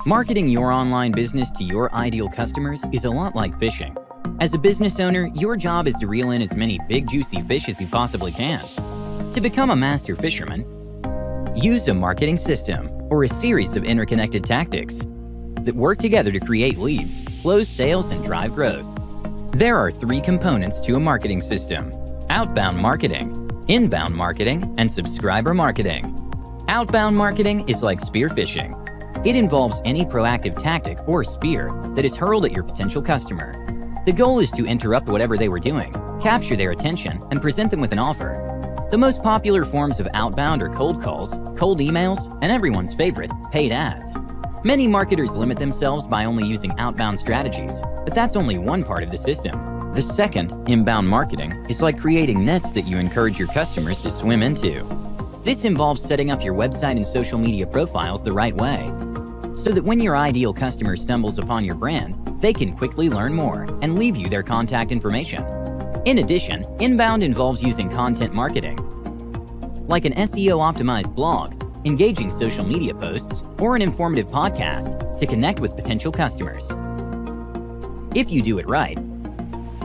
Marketing your online business to your ideal customers is a lot like fishing. As a business owner, your job is to reel in as many big, juicy fish as you possibly can. To become a master fisherman, use a marketing system or a series of interconnected tactics that work together to create leads, close sales, and drive growth. There are 3 components to a marketing system: outbound marketing, inbound marketing, and subscriber marketing. Outbound marketing is like spear fishing. It involves any proactive tactic or spear that is hurled at your potential customer. The goal is to interrupt whatever they were doing, capture their attention, and present them with an offer. The most popular forms of outbound are cold calls, cold emails, and everyone's favorite, paid ads. Many marketers limit themselves by only using outbound strategies, but that's only one part of the system. The second, inbound marketing, is like creating nets that you encourage your customers to swim into. This involves setting up your website and social media profiles the right way, so that when your ideal customer stumbles upon your brand, they can quickly learn more and leave you their contact information. In addition, inbound involves using content marketing, like an SEO-optimized blog, engaging social media posts, or an informative podcast to connect with potential customers. If you do it right,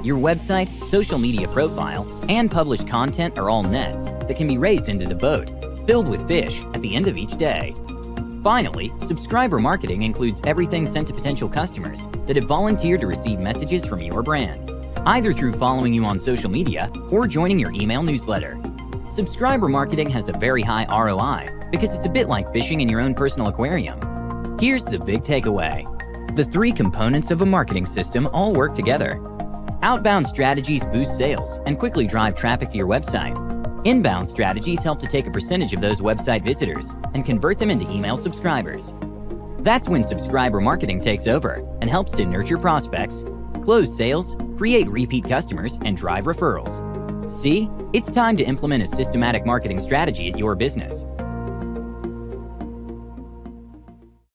your website, social media profile, and published content are all nets that can be raised into the boat, filled with fish at the end of each day. Finally, subscriber marketing includes everything sent to potential customers that have volunteered to receive messages from your brand, either through following you on social media or joining your email newsletter. Subscriber marketing has a very high ROI because it's a bit like fishing in your own personal aquarium. Here's the big takeaway. The 3 components of a marketing system all work together. Outbound strategies boost sales and quickly drive traffic to your website. Inbound strategies help to take a percentage of those website visitors and convert them into email subscribers. That's when subscriber marketing takes over and helps to nurture prospects, close sales, create repeat customers, and drive referrals. See, it's time to implement a systematic marketing strategy at your business.